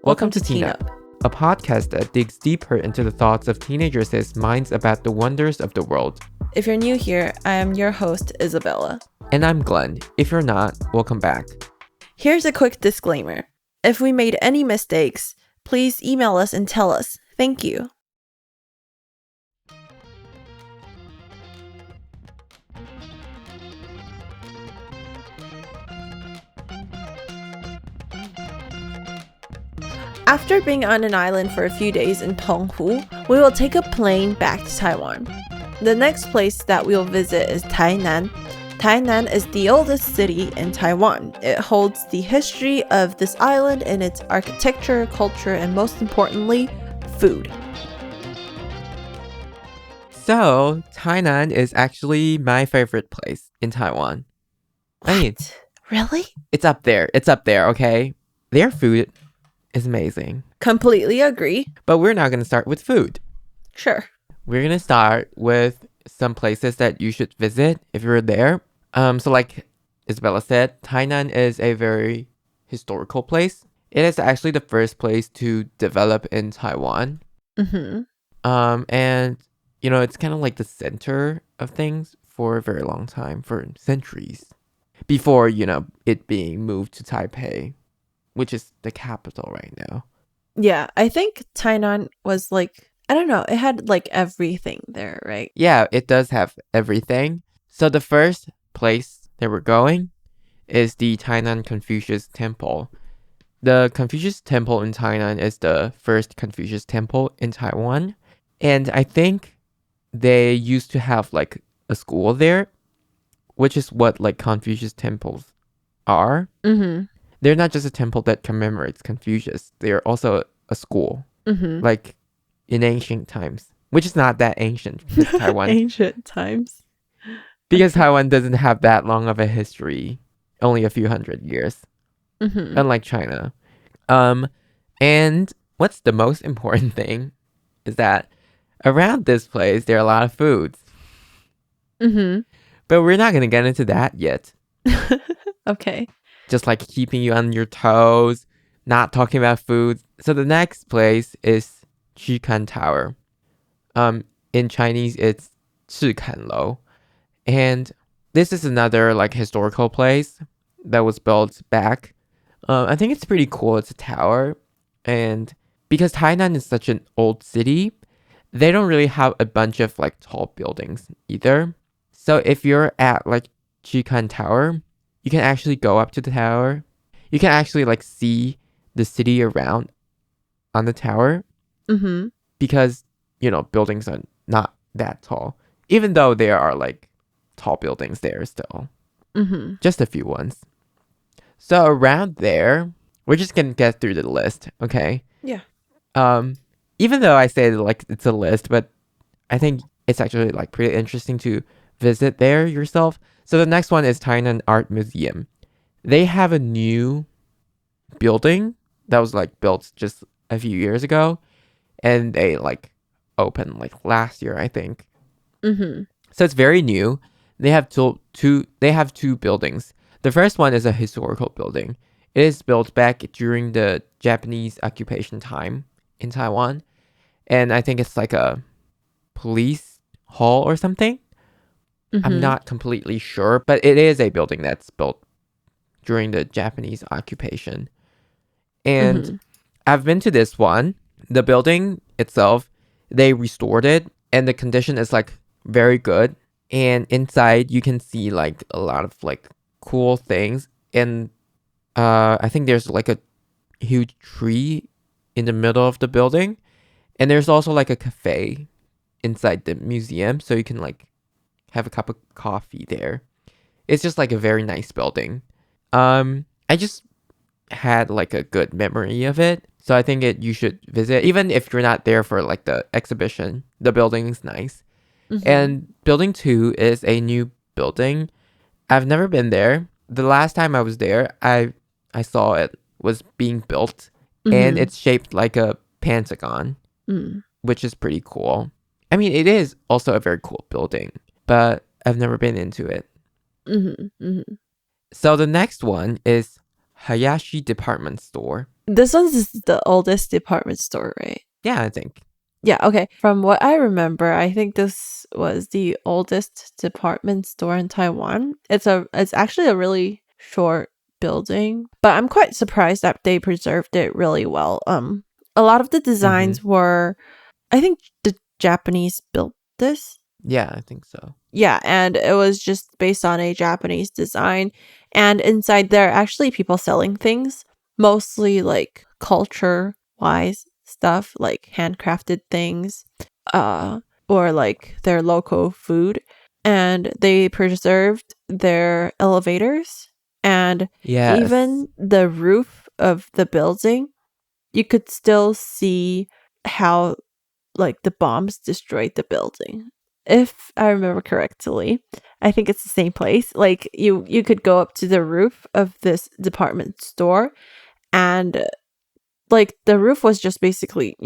Welcome to Teen Up, a podcast that digs deeper into the thoughts of teenagers' minds about the wonders of the world. If you're new here, I am your host, Isabella. And I'm Glenn. If you're not, welcome back. Here's a quick disclaimer. If we made any mistakes, please email us and tell us. Thank you. After being on an island for a few days in Penghu, we will take a plane back to Taiwan. The next place that we'll visit is Tainan. Tainan is the oldest city in Taiwan. It holds the history of this island and its architecture, culture, and most importantly, food. So, Tainan is actually my favorite place in Taiwan. I mean, Really? it's up there. It's up there, okay? Their food is amazing. Completely agree. But we're not going to start with food. Sure. We're going to start with some places that you should visit if you're there. So like Isabella said, Tainan is a very historical place. It is actually the first place to develop in Taiwan. Mm-hmm. And, you know, it's kind of like the center of things for a very long time, for centuries. Before, you know, it being moved to Taipei, which is the capital right now. Yeah, I think Tainan was like, I don't know, it had like everything there, right? Yeah, it does have everything. So the first place that we're going is the Tainan Confucius Temple. The Confucius Temple in Tainan is the first Confucius temple in Taiwan. And I think they used to have like a school there, which is what like Confucius temples are. Mm-hmm. They're not just a temple that commemorates Confucius. They're also a school, Mm-hmm. like in ancient times, which is not that ancient because Taiwan Ancient times. because Taiwan doesn't have that long of a history, only a few hundred years, Mm-hmm. unlike China. And what's the most important thing is that around this place there are a lot of foods, Mm-hmm. but we're not gonna get into that yet. Okay. Just like keeping you on your toes, not talking about food. So the next place is Chikan Tower. In Chinese, it's 赤坎楼. And this is another like historical place that was built back. I think it's pretty cool. It's a tower. And because Tainan is such an old city, they don't really have a bunch of like tall buildings either. So if you're at like Chikan Tower, you can actually go up to the tower. You can actually like see the city around on the tower Mm-hmm. because, you know, buildings are not that tall. Even though there are like tall buildings there still. Mm-hmm. Just a few ones. So around there, we're just going to get through the list, okay? Yeah. Even though I say like it's a list, but I think it's actually like pretty interesting to visit there yourself. So the next one is Tainan Art Museum. They have a new building that was like built just a few years ago, and they like opened like last year, I think. Mm-hmm. So it's very new. They have two buildings. The first one is a historical building. It is built back during the Japanese occupation time in Taiwan, and I think it's like a police hall or something. Mm-hmm. I'm not completely sure, but it is a building that's built during the Japanese occupation. And Mm-hmm. I've been to this one. The building itself, they restored it, and the condition is like very good. And inside you can see like a lot of like cool things. And I think there's like a huge tree in the middle of the building. And there's also like a cafe inside the museum, so you can like have a cup of coffee there. It's just like a very nice building. I just had like a good memory of it, so I think you should visit even if you're not there for like the exhibition. The building is nice. Mm-hmm. And building 2 is a new building. I've never been there. The last time I was there, I saw it was being built, and Mm-hmm. it's shaped like a pentagon, Mm. which is pretty cool. I mean, it is also a very cool building, but I've never been into it. Mm-hmm. Mm-hmm. So the next one is Hayashi department store. This one's the oldest department store, right? Yeah, I think. Yeah, okay. From what I remember, I think this was the oldest department store in Taiwan. It's actually a really short building, but I'm quite surprised that they preserved it really well. A lot of the designs were, I think the Japanese built this. Yeah, I think so. Yeah, and it was just based on a Japanese design. And inside there are actually people selling things, mostly like culture wise stuff, like handcrafted things, or like their local food. And they preserved their elevators and Yes. even the roof of the building. You could still see how like the bombs destroyed the building. If I remember correctly, I think it's the same place. Like you could go up to the roof of this department store, and like the roof was just basically,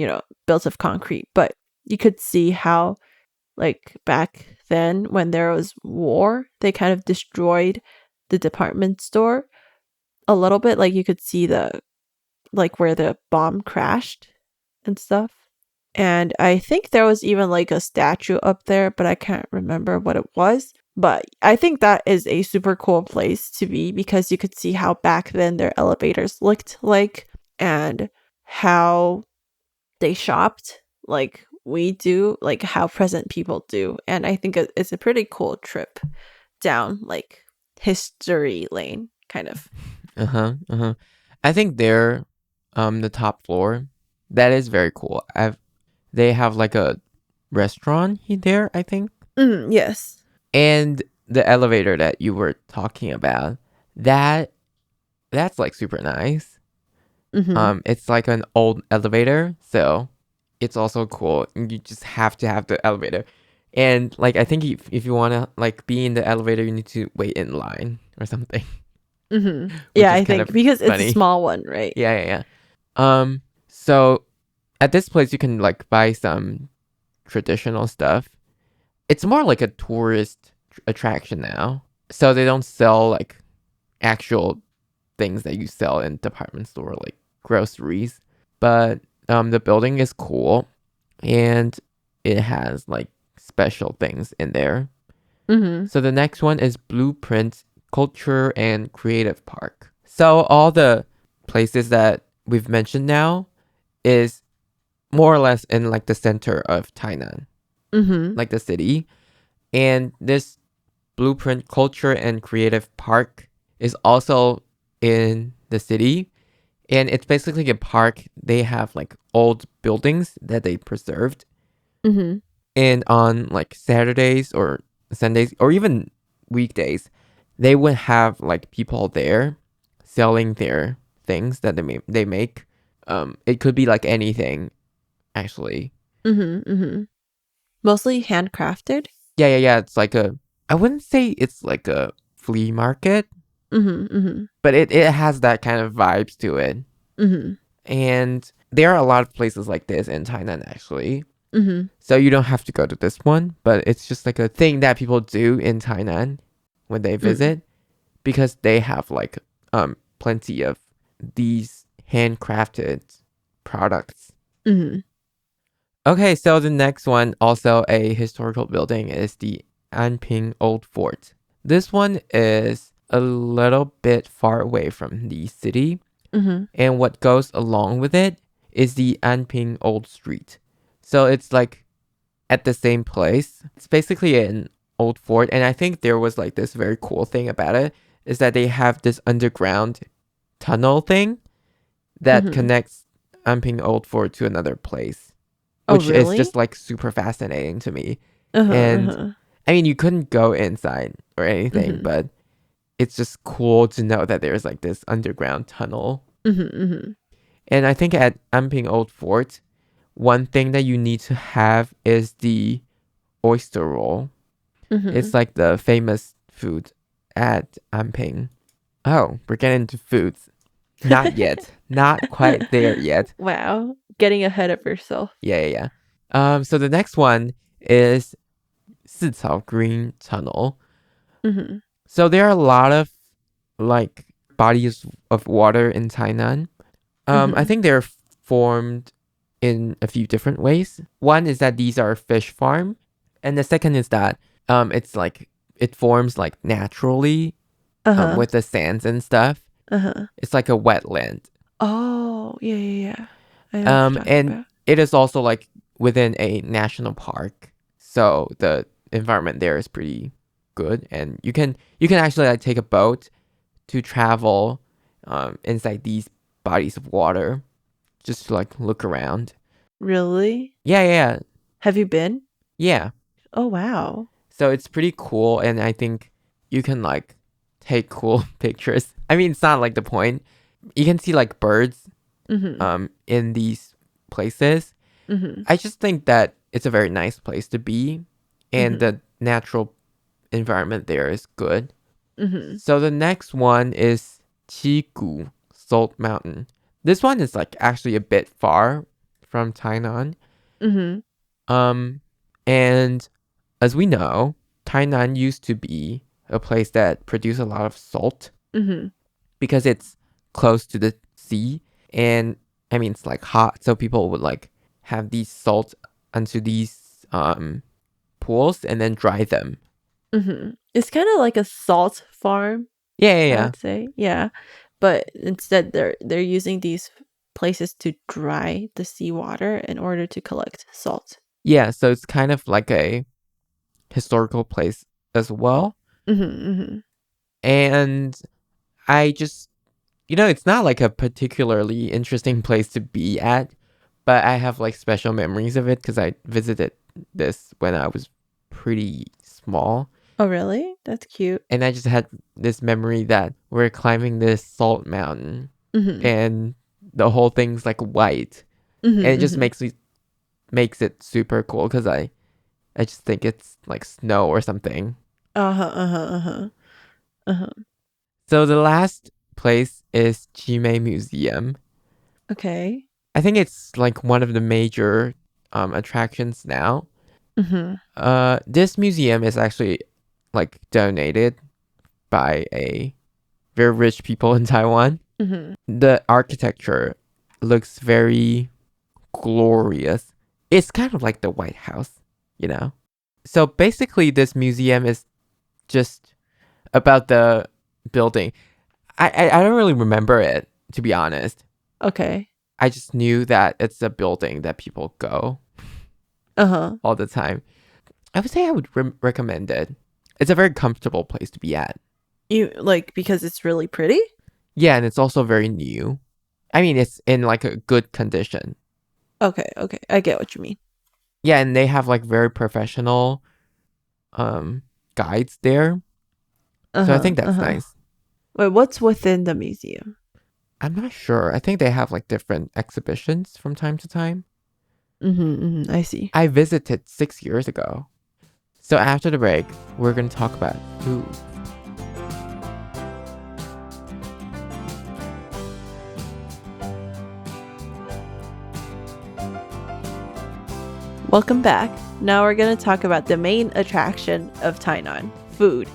built of concrete, but you could see how like back then when there was war, they kind of destroyed the department store a little bit. Like you could see the like where the bomb crashed and stuff. And I think there was even like a statue up there, but I can't remember what it was. But I think that is a super cool place to be because you could see how back then their elevators looked like and how they shopped like we do, like how present people do. And I think it's a pretty cool trip down like history lane, kind of. I think they're the top floor. That is very cool. They have like a restaurant there, I think. Yes. And the elevator that you were talking about, that's like super nice. It's like an old elevator, so it's also cool. You just have to have the elevator. And like I think if you want to like be in the elevator, you need to wait in line or something. Yeah, I think because funny. it's a small one, right? Yeah. So at this place you can like buy some traditional stuff. It's more like a tourist attraction now. So they don't sell like actual things that you sell in department store like groceries. But the building is cool and it has like special things in there. So the next one is Blueprint Culture and Creative Park. So all the places that we've mentioned now is more or less in like the center of Tainan, like the city. And this Blueprint Culture and Creative Park is also in the city. And it's basically a park. They have like old buildings that they preserved. And on like Saturdays or Sundays or even weekdays, they would have like people there selling their things that they make. It could be like anything, actually. Mostly handcrafted. Yeah. It's like I wouldn't say it's like a flea market, but it has that kind of vibes to it. And there are a lot of places like this in Tainan, actually. So you don't have to go to this one, but it's just like a thing that people do in Tainan when they visit because they have like plenty of these handcrafted products. Okay, so the next one, also a historical building, is the Anping Old Fort. This one is a little bit far away from the city, and what goes along with it is the Anping Old Street. So it's like at the same place. It's basically an old fort, and I think there was like this very cool thing about it is that they have this underground tunnel thing that connects Anping Old Fort to another place, which is just like super fascinating to me. And I mean, you couldn't go inside or anything, but it's just cool to know that there's like this underground tunnel. And I think at Anping Old Fort, one thing that you need to have is the oyster roll. It's like the famous food at Anping. Oh, we're getting into foods. Not yet. Not quite there yet. Wow. Getting ahead of yourself. Yeah. So the next one is Sicao Green Tunnel. So there are a lot of like bodies of water in Tainan. I think they're formed in a few different ways. One is that these are fish farm, and the second is that it's like it forms like naturally Uh-huh. with the sands and stuff. Uh-huh. It's like a wetland. Oh, yeah, yeah, yeah. I know what you're talking And about. it is also like within a national park, so the environment there is pretty good, and you can actually like take a boat to travel inside these bodies of water just to like look around. Really? Yeah. Have you been? Yeah. Oh, wow. So it's pretty cool, and I think you can like take cool pictures. I mean, it's not like the point. You can see like birds Mm-hmm. in these places. Mm-hmm. I just think that it's a very nice place to be, and Mm-hmm. the natural environment there is good. Mm-hmm. So the next one is Chigu Salt Mountain. This one is like actually a bit far from Tainan. Mm-hmm. Um, and as we know, Tainan used to be a place that produced a lot of salt Mm-hmm. because it's close to the sea, and I mean it's like hot, so people would like have these salt onto these pools and then dry them. Mm-hmm. It's kind of like a salt farm, I Yeah. would say. Yeah. But instead they're using these places to dry the seawater in order to collect salt. Yeah, so it's kind of like a historical place as well. Mm-hmm. Mm-hmm. And I just, it's not like a particularly interesting place to be at, but I have like special memories of it because I visited this when I was pretty small. Oh, really? That's cute. And I just had this memory that we're climbing this salt mountain Mm-hmm. and the whole thing's like white. And it Mm-hmm. just Mm-hmm. makes it super cool because I just think it's like snow or something. Uh-huh. Uh-huh. Uh-huh. Uh-huh. So the last place is Chime Museum. Okay. I think it's like one of the major attractions now. Mm-hmm. This museum is actually like donated by a very rich people in Taiwan. Mm-hmm. The architecture looks very glorious. It's kind of like the White House, you know? So basically, this museum is just about the building. I don't really remember it, to be honest. Okay. I just knew that it's a building that people go Uh-huh. all the time. I would say I would recommend it. It's a very comfortable place to be at. You like because it's really pretty? Yeah, and it's also very new. I mean, it's in like a good condition. Okay, okay. I get what you mean. Yeah, and they have like very professional guides there. So I Uh-huh. think that's Uh-huh. nice. Wait, what's within the museum? I'm not sure. I think they have like different exhibitions from time to time. Mm-hmm, mm-hmm. I see. I visited 6 years ago. So after the break, we're going to talk about food. Welcome back. Now we're going to talk about the main attraction of Tainan, food.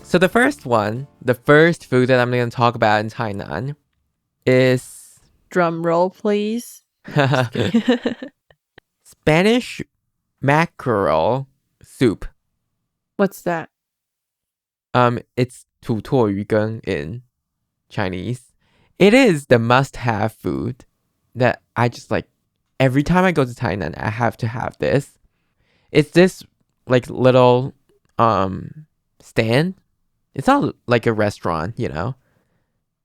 So the first food that I'm going to talk about in Tainan is Drum roll, please. Just kidding. Spanish mackerel soup. What's that? It's 土托鱼羹 in Chinese. It is the must-have food that I just like. Every time I go to Tainan, I have to have this. It's this like little stand. It's not like a restaurant, you know.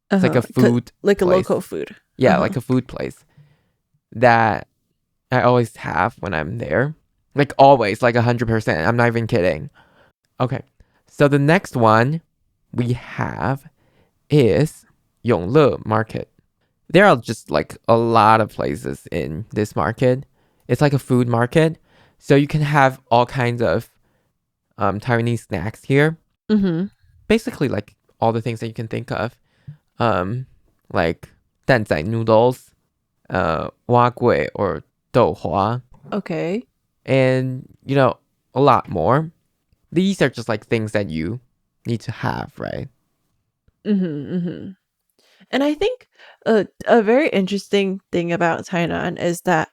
It's like a food Like a place. local food. Yeah, like a food place that I always have when I'm there. Like always, like 100%. I'm not even kidding. Okay. So the next one we have is Yongle Market. There are just like a lot of places in this market. It's like a food market. So you can have all kinds of Taiwanese snacks here. Mm-hmm. Basically like all the things that you can think of. Like 蛋仔 noodles, 蛙桂 or 豆花, Okay. and a lot more. These are just like things that you need to have, right? And I think a very interesting thing about Tainan is that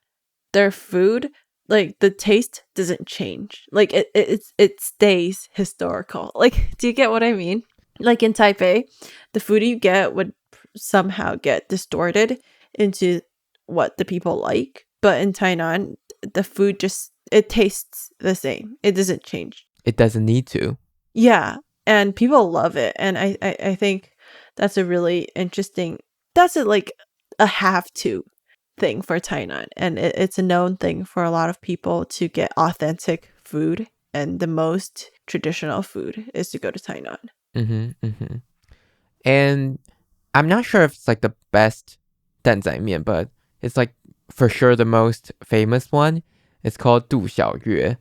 their food, like the taste doesn't change. Like it stays historical. Like, do you get what I mean? Like in Taipei, the food you get would somehow get distorted into what the people like. But in Tainan, the food just it tastes the same. It doesn't change. It doesn't need to. Yeah, and people love it, and I think that's a really interesting. That's like a have to thing for Tainan, and it's a known thing for a lot of people to get authentic food, and the most traditional food is to go to Tainan. And I'm not sure if it's like the best 担仔面, but it's like for sure the most famous one. It's called 杜小月,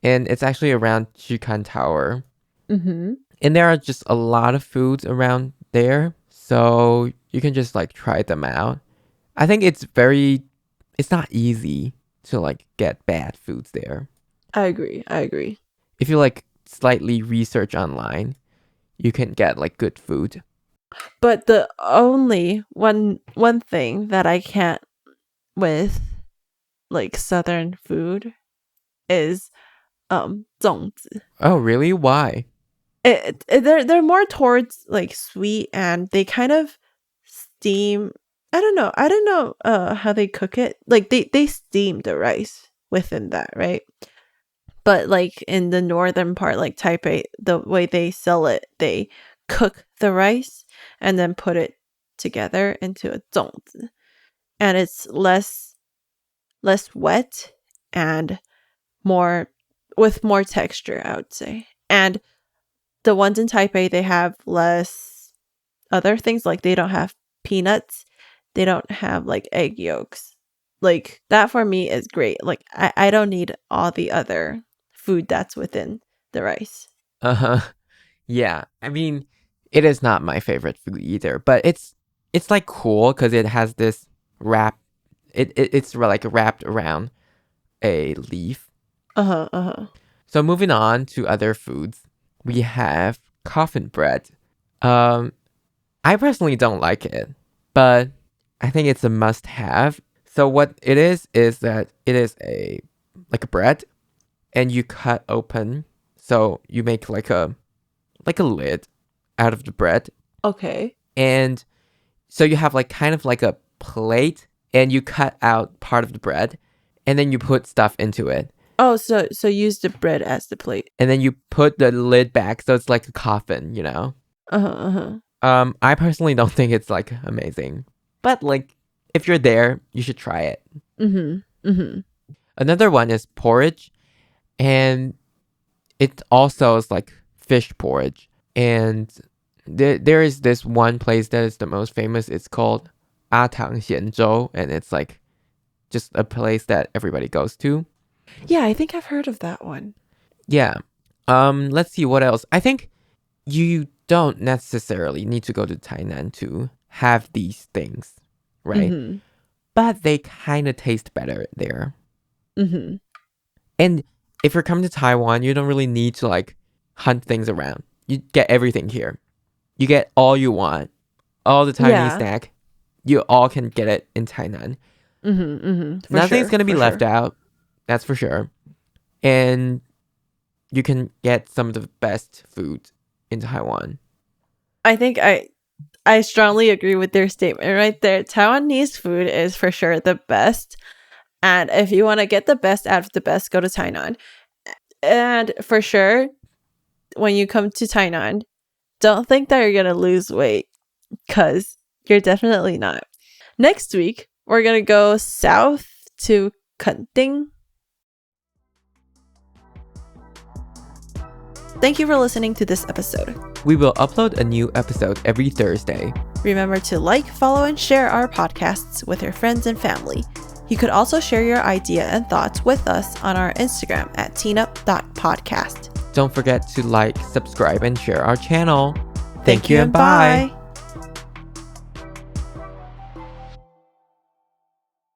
and it's actually around Chikan Tower. And there are just a lot of foods around there, so you can just like try them out. I think it's not easy to like get bad foods there. I agree. If you like slightly research online, you can get like good food. But the only one thing that I can't with like southern food is 粽子. Oh, really? Why? They're more towards like sweet, and they kind of steam. I don't know how they cook it. Like they steam the rice within that, right? But like in the northern part, like Taipei, the way they sell it, they cook the rice and then put it together into a 粽子, and it's less wet and more with more texture, I would say. And the ones in Taipei, they have less other things, like they don't have peanuts, they don't have like egg yolks. Like that for me is great. Like I don't need all the other food that's within the rice. Yeah, I mean, it is not my favorite food either, but it's like cool because it has this wrap. It's like wrapped around a leaf. So moving on to other foods, we have coffin bread. I personally don't like it, but I think it's a must-have. So what it is that it is a bread, and you cut open. So you make like a lid out of the bread. Okay. And so you have like kind of like a plate, and you cut out part of the bread, and then you put stuff into it. Oh, so use the bread as the plate. And then you put the lid back, so it's like a coffin, you know? I personally don't think it's like amazing. But like, if you're there, you should try it. Another one is porridge. And it also is like fish porridge. And there is this one place that is the most famous. It's called Atang Xianzhou, and it's like just a place that everybody goes to. Yeah, I think I've heard of that one. Yeah. Let's see what else. I think you don't necessarily need to go to Tainan to have these things, right? But they kind of taste better there. And if you're coming to Taiwan, you don't really need to like hunt things around. You get everything here. You get all you want. All the Taiwanese snack. You all can get it in Tainan. Nothing's going to be left out. That's for sure. And you can get some of the best food in Taiwan. I think I strongly agree with their statement right there. Taiwanese food is for sure the best. And if you want to get the best out of the best, go to Tainan. And for sure, when you come to Tainan, don't think that you're going to lose weight, because you're definitely not. Next week, we're going to go south to Kenting. Thank you for listening to this episode. We will upload a new episode every Thursday. Remember to like, follow, and share our podcasts with your friends and family. You could also share your idea and thoughts with us on our Instagram at teenup.podcast. Don't forget to like, subscribe, and share our channel. Thank you and bye.